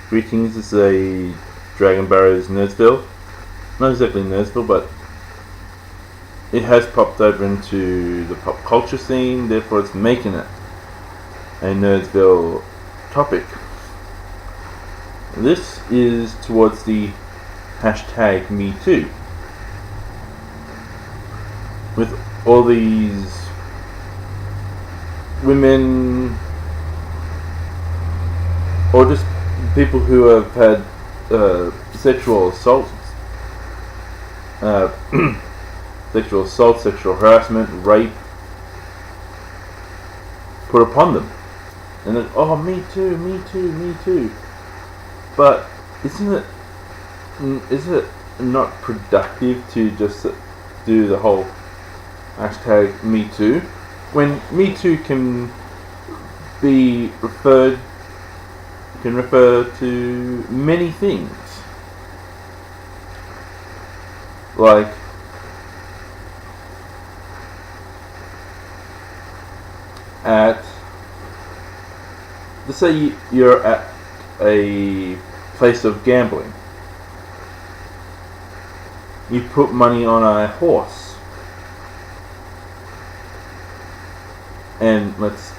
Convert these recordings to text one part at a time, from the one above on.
Greetings, this is a Dragon Barrows Nerdsville. Not exactly Nerdsville, but it has popped over into the pop culture scene, therefore it's making it a Nerdsville topic. This is towards the hashtag #MeToo. With all these women, or just people who have had sexual assault, sexual harassment, rape put upon them, and then, oh, me too. But isn't it not productive to just do the whole hashtag #MeToo when #MeToo can refer to many things, like let's say you're at a place of gambling. You put money on a horse, and let's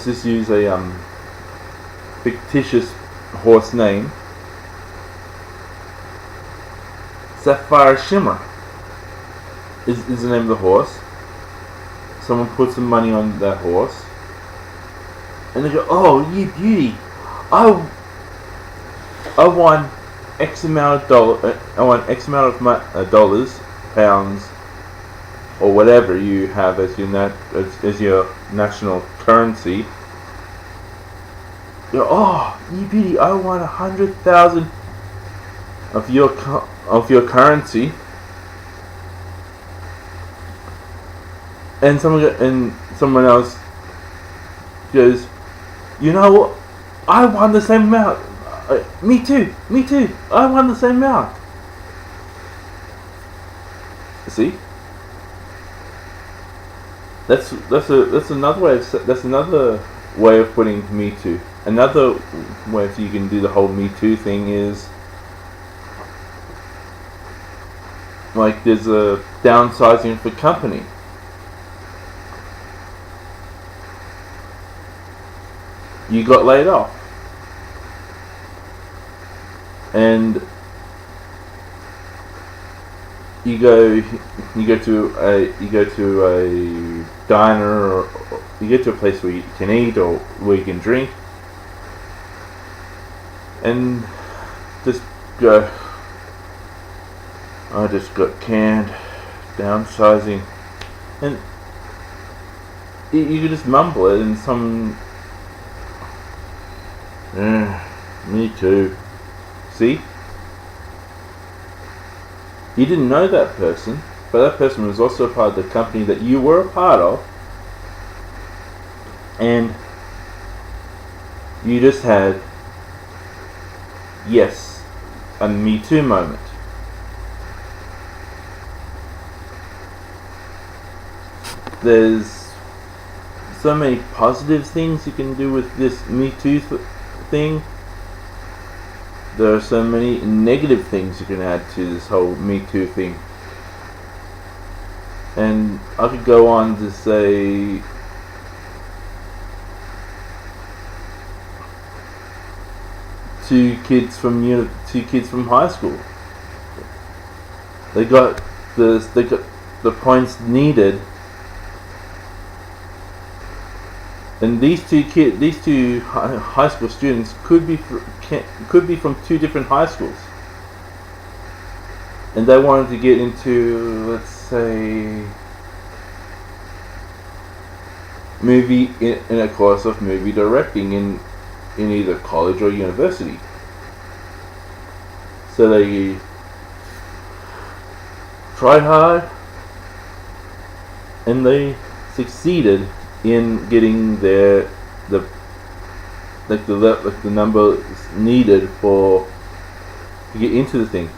just use a fictitious horse name. Sapphire Shimmer is the name of the horse. Someone puts some money on that horse, and they go, "Oh, you beauty! I won X amount of dollars, pounds, or whatever you have as your national currency." You go, "Oh, you beauty! I won 100,000 of your currency." And someone else goes, "You know what? I won the same amount. Me too. I won the same amount." See? That's another way of putting Me Too. Another way you can do the whole Me Too thing is, like, there's a downsizing for company. You got laid off, and you go to a diner, or you go to a place where you can eat or where you can drink, and just go, "I just got canned, downsizing," and you can just mumble it, and me too. See? You didn't know that person, but that person was also a part of the company that you were a part of, and you just had, yes, a Me Too moment. There's so many positive things you can do with this Me Too thing. There are so many negative things you can add to this whole Me Too thing. And I could go on to say, two kids from high school, they got the points needed. And these two high school students could be from two different high schools, and they wanted to get into, let's say, movie in a course of movie directing in either college or university. So they tried hard, and they succeeded in getting the number needed to get into the thing.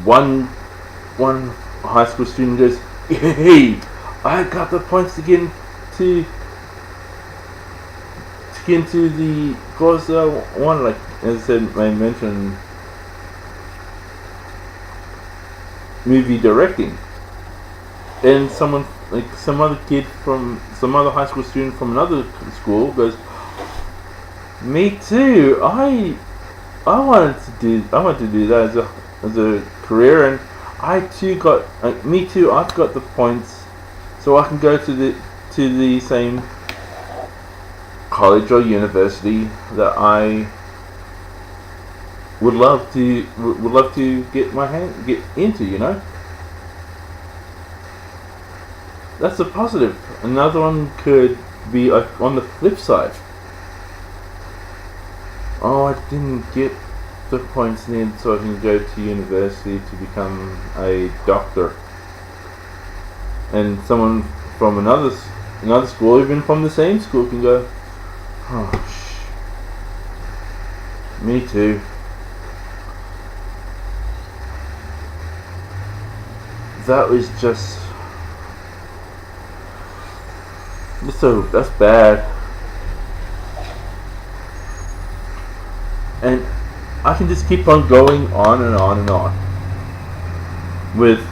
One high school student goes, "Hey, I got the points to get into the course I wanted. Like as I said, I mentioned movie directing, and someone like some other kid from some other high school student from another school goes, "Me too. I wanted to do that as a career, and I too got me too. I've got the points, so I can go to the same college or university that I would love to get into. You know, that's a positive. Another one could be on the flip side. Oh, I didn't get the points needed so I can go to university to become a doctor. And someone from another school, even from the same school, can go, oh, me too. That was just so that's bad. And I can just keep on going on and on and on with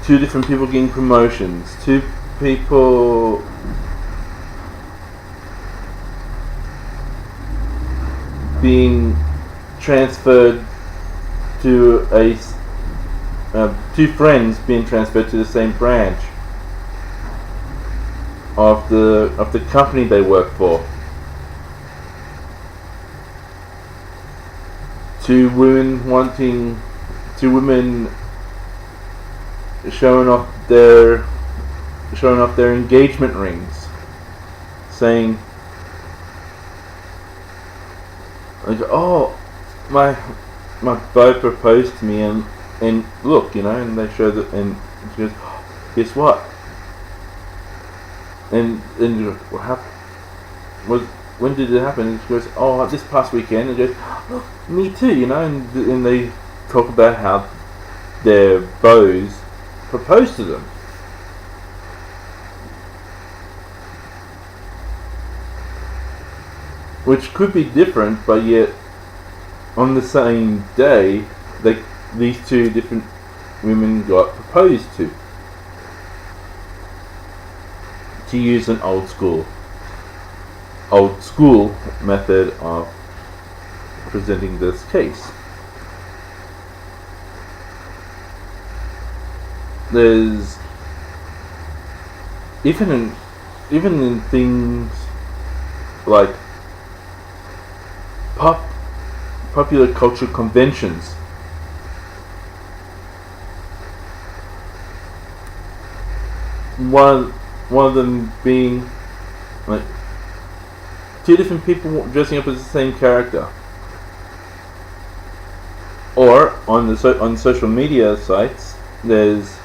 two different people getting promotions, two people being transferred to two friends being transferred to the same branch of the company they work for. Two women showing off their engagement rings, saying, like, "Oh, my beau proposed to me, and look, you know," and they show that, and she goes, "Guess what?" And what happened? When did it happen? And she goes, "Oh, this past weekend." And goes, "Look, me too," you know, and they talk about how their beaux proposed to them. Which could be different, but yet on the same day, these two different women got proposed to use an old school method of presenting this case. There's even in things like popular culture conventions. One of them being like two different people dressing up as the same character, or on social media sites, there's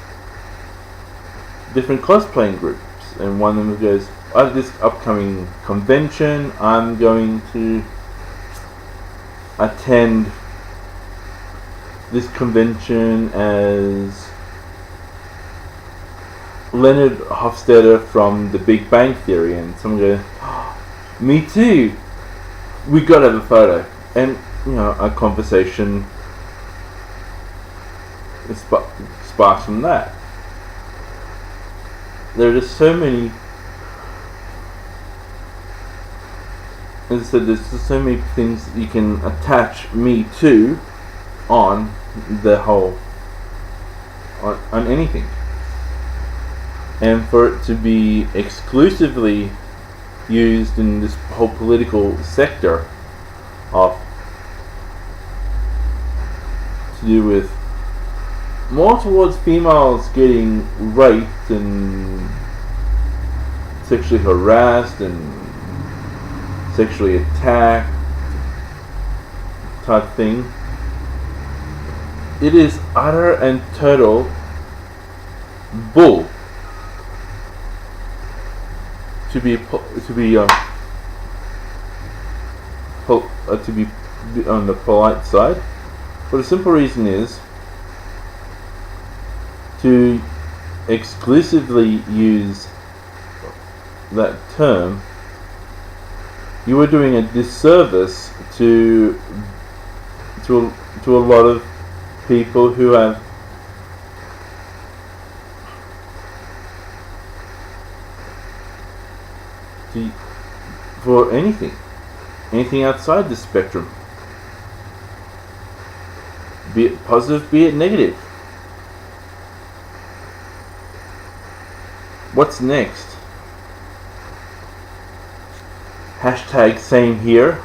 different cosplaying groups, and one of them goes, "At this upcoming convention, I'm going to attend this convention as Leonard Hofstadter from The Big Bang Theory," and someone goes, "Oh, me too. We gotta have a photo," and a conversation sparks from that. There are just so many. As I said, there's just so many things you can attach "me to" on the whole, on anything. And for it to be exclusively used in this whole political sector of to do with more towards females getting raped and sexually harassed and sexually attacked type thing. It is utter and total bull to be on the polite side. But the simple reason is to exclusively use that term, you are doing a disservice to a lot of people who have for anything outside the spectrum, be it positive, be it negative. What's next? Hashtag same here.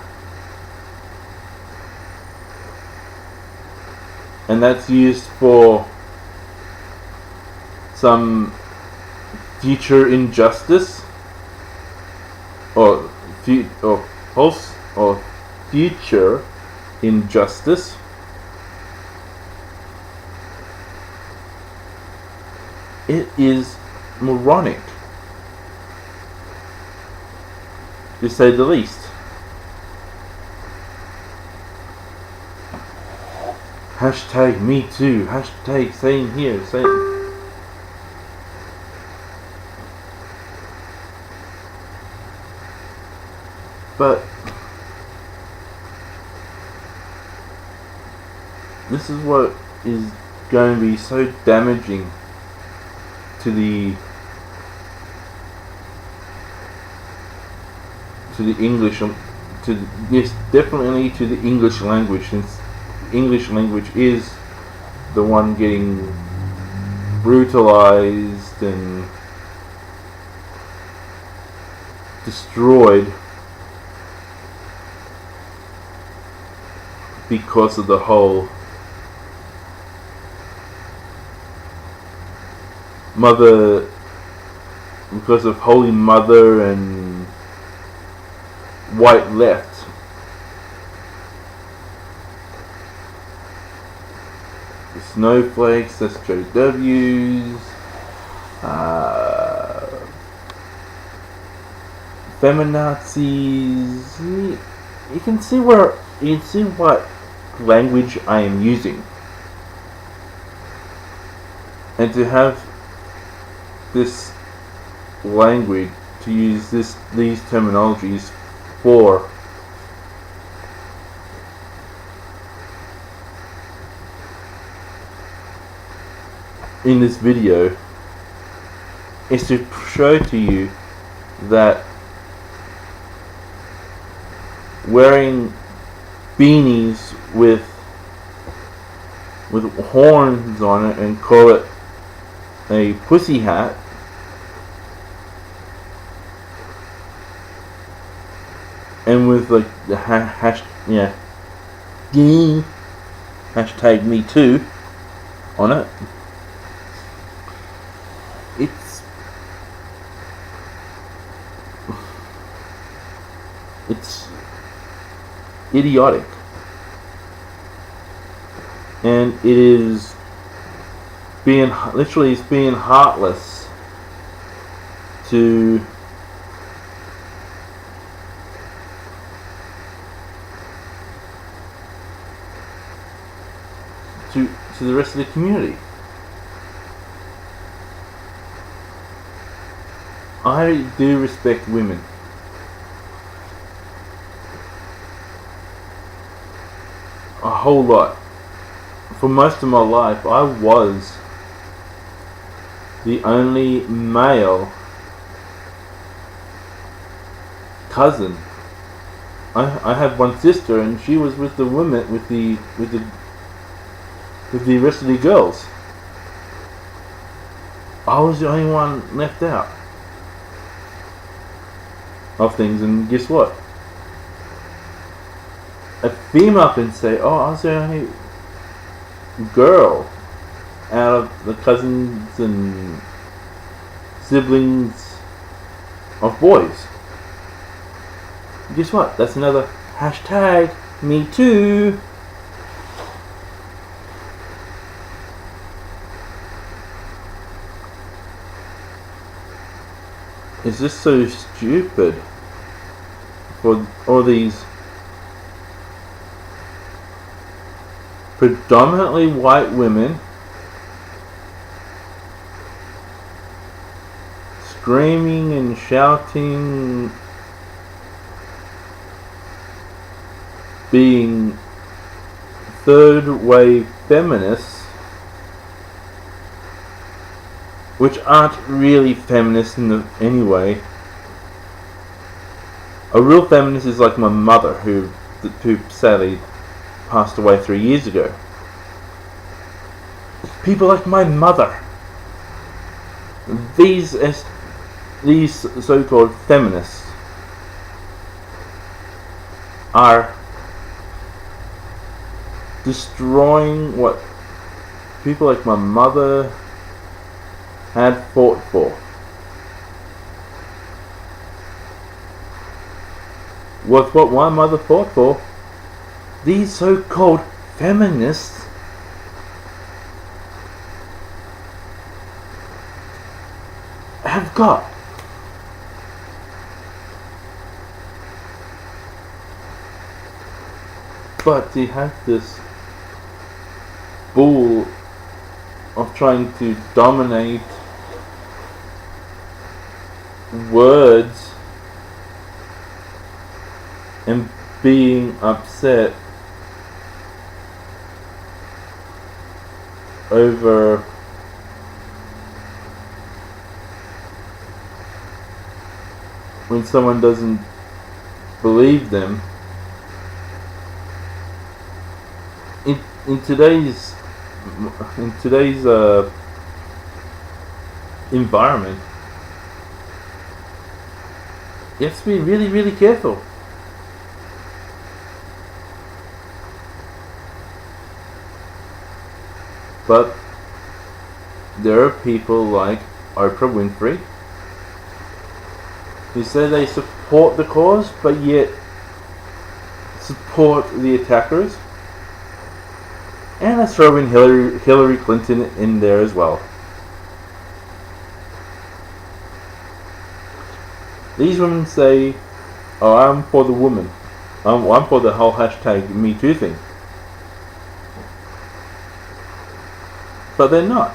And that's used for some future injustice or future injustice. It is moronic, to say the least. Hashtag me too. Hashtag same here. Same. But this is what is going to be so damaging to the English, definitely to the English language, since English language is the one getting brutalized and destroyed because of the whole because of Holy Mother and white left. The snowflakes, SJWs, feminazis. You can see what language I am using, and to have this language, to use these terminologies for in this video is to show to you that wearing beanies with horns on it and call it a pussy hat and with like the hashtag me too on it, it's idiotic, and it is being heartless to the rest of the community. I do respect women. A whole lot. For most of my life, I was the only male cousin. I had one sister, and she was with the women, with the rest of the girls. I was the only one left out of things, and guess what? A female can say, "Oh, I was the only girl out of the cousins and siblings of boys." Guess what? That's another hashtag me too. Is this so stupid for all these predominantly white women screaming and shouting, being third wave feminists, which aren't really feminists in any way. A real feminist is like my mother, who sadly passed away 3 years ago. People like my mother. These so-called feminists are destroying what people like my mother had fought for. What my mother fought for, these so-called feminists have got. But they have this bull of trying to dominate words and being upset over when someone doesn't believe them. In today's environment, you have to be really, really careful. But there are people like Oprah Winfrey who say they support the cause, but yet support the attackers. And let's throw in Hillary Clinton in there as well. These women say, "Oh, I'm for the woman. I'm for the whole hashtag Me Too thing." But they're not.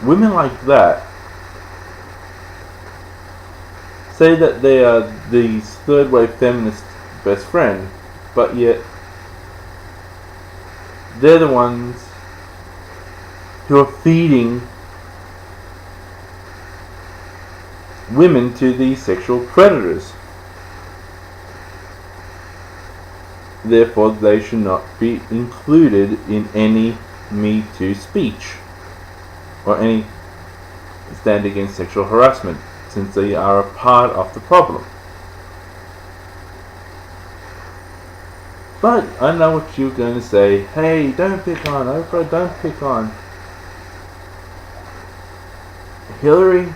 Women like that say that they are the third wave feminist best friend, but yet they're the ones who are feeding women to these sexual predators. Therefore, they should not be included in any Me Too speech or any stand against sexual harassment, since they are a part of the problem. But I know what you're going to say. Hey, don't pick on Oprah, don't pick on Hillary.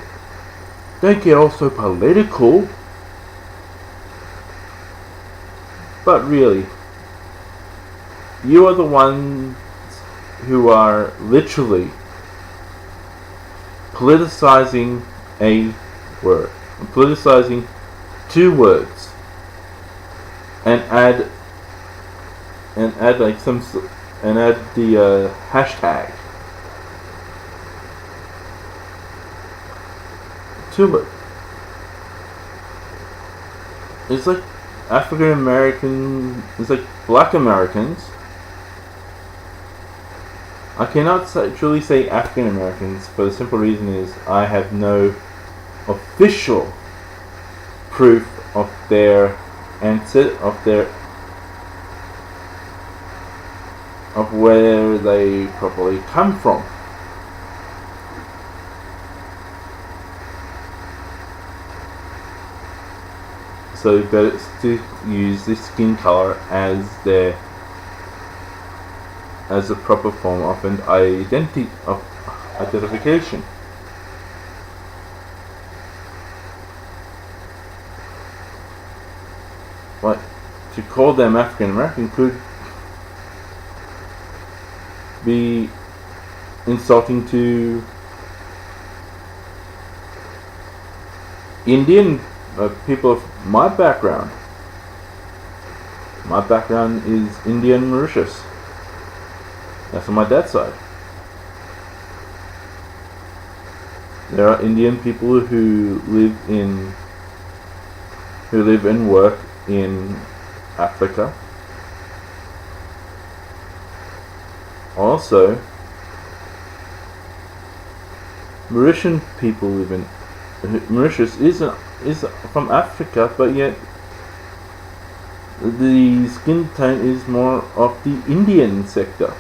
Don't get all so political. But really, you are the ones who are literally politicizing a word, politicizing two words, and add like the hashtag to it. It's like African American. It's like Black Americans. I cannot truly say African Americans for the simple reason is I have no official proof of their of where they probably come from. So better to use this skin color as a proper form of an identification. But to call them African American could be insulting to Indian people of my background. My background is Indian Mauritius. That's on my dad's side. There are Indian people who live and work in Africa. Also, Mauritian people live in Mauritius is from Africa, but yet the skin tone is more of the Indian sector,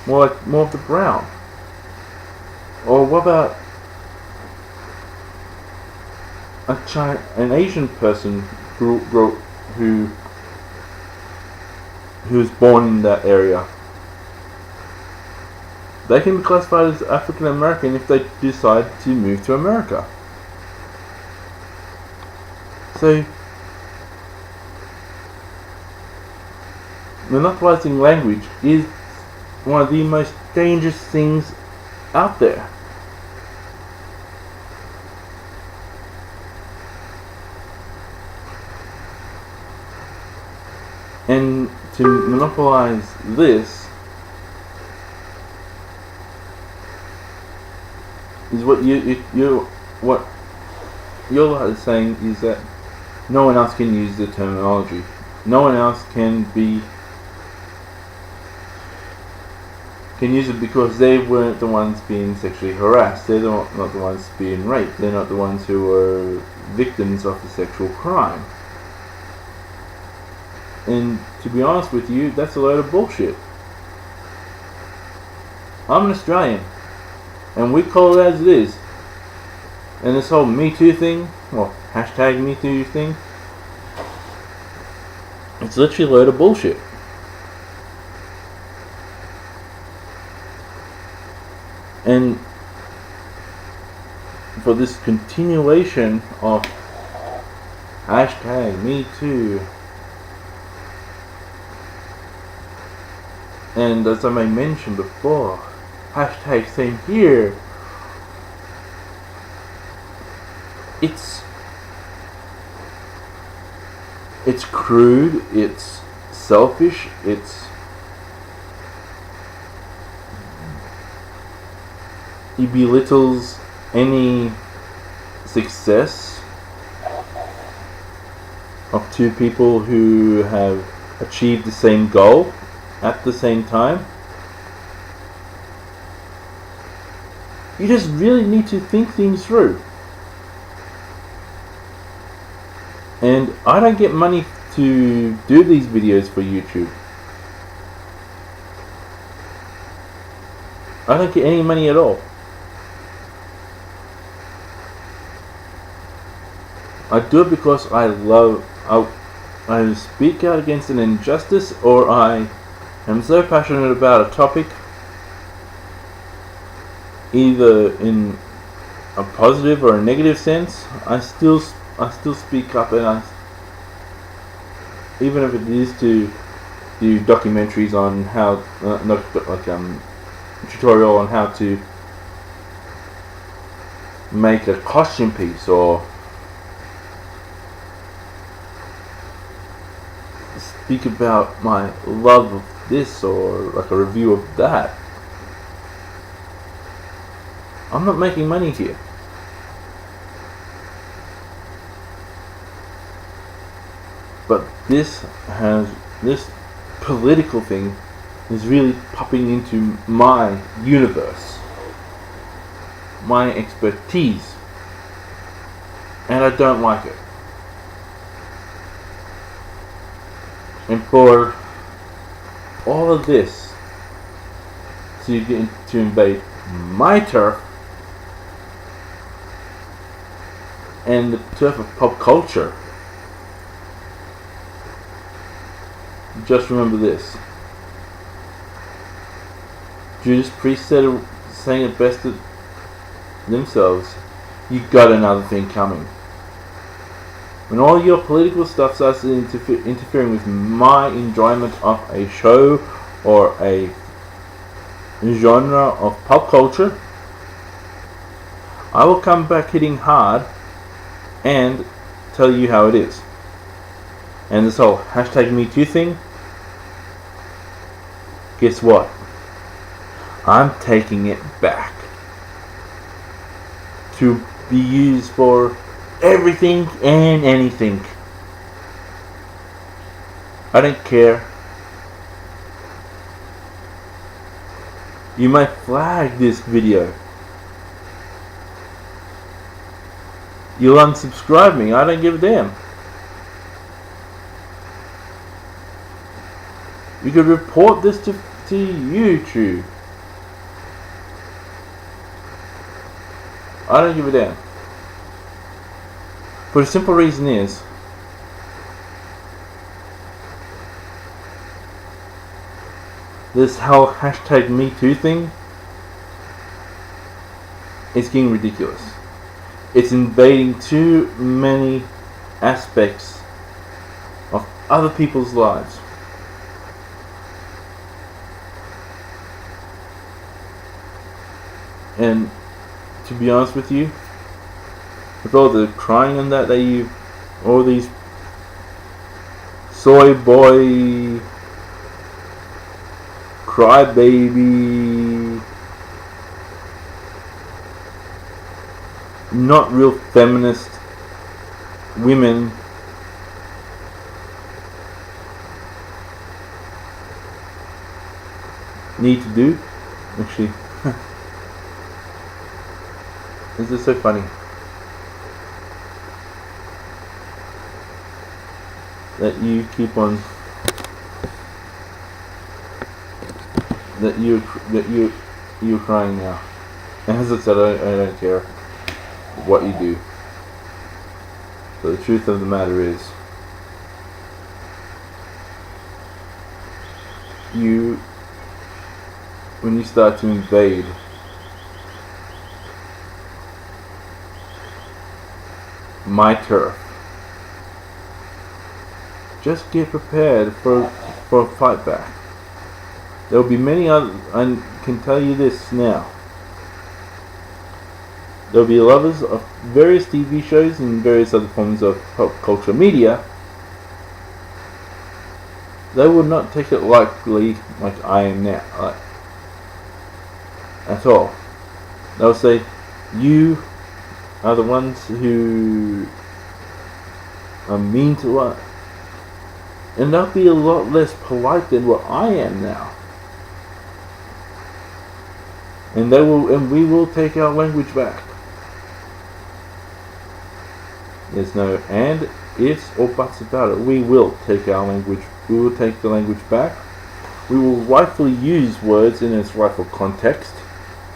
more of the brown. Or what about an Asian person who was born in that area? They can be classified as African American if they decide to move to America. So, monopolizing language is one of the most dangerous things out there. And to monopolize this is what what you're saying is that no one else can use the terminology. No one else can use it because they weren't the ones being sexually harassed. They're not the ones being raped. They're not the ones who were victims of a sexual crime. And to be honest with you, that's a load of bullshit. I'm an Australian, and we call it as it is. And this whole Me Too thing, or hashtag Me Too thing, it's literally a load of bullshit. And for this continuation of hashtag Me Too, and as I may mention before, hashtag same here, it's crude, it's selfish, it belittles any success of two people who have achieved the same goal at the same time. You just really need to think things through. And I don't get money to do these videos for YouTube. I don't get any money at all. I do it because I speak out against an injustice, or I am so passionate about a topic, either in a positive or a negative sense. I still speak up, and even if it is to do documentaries on how, tutorial on how to make a costume piece, or speak about my love of this, or like a review of that. I'm not making money here. But this political thing is really popping into my universe, my expertise, and I don't like it. And for all of this to invade my turf and the turf of pop culture, just remember this. Judas Priest saying it best themselves. You got another thing coming. When all your political stuff starts interfering with my enjoyment of a show or a genre of pop culture, I will come back hitting hard and tell you how it is. And this whole hashtag Me Too thing, guess what? I'm taking it back to be used for everything and anything. I don't care. You might flag this video. You'll unsubscribe me. I don't give a damn. You could report this to YouTube. I don't give a damn. For the simple reason is, this whole hashtag #MeToo thing is getting ridiculous. It's invading too many aspects of other people's lives. And to be honest with you, with all the crying and that you, all these soy boy, crybaby, not real feminist women need to do, actually. This is so funny that you keep on you're crying now. And as I said, I don't care what you do. But the truth of the matter is, when you start to invade my turf, just get prepared for a fight back. There will be many other, I can tell you this now, there will be lovers of various TV shows and various other forms of pop culture media. They will not take it lightly like I am now, at all. They'll say, you are the ones who are mean to us, and they'll be a lot less polite than what I am now. And we will take our language back. There's no and, ifs, or buts about it. We will take our language. We will take the language back. We will rightfully use words in its rightful context.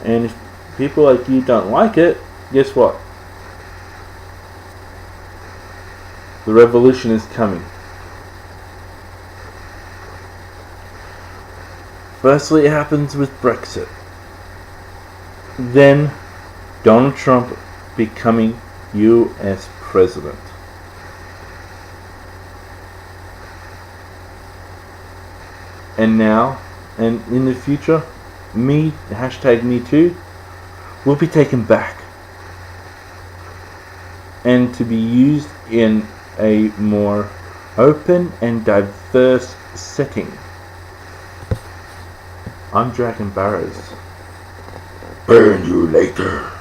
And if people like you don't like it, guess what? The revolution is coming. Firstly, it happens with Brexit. Then, Donald Trump becoming US President. And now, and in the future, hashtag #MeToo, will be taken back. And to be used in a more open and diverse setting. I'm Dragon Barrows. Burn you later.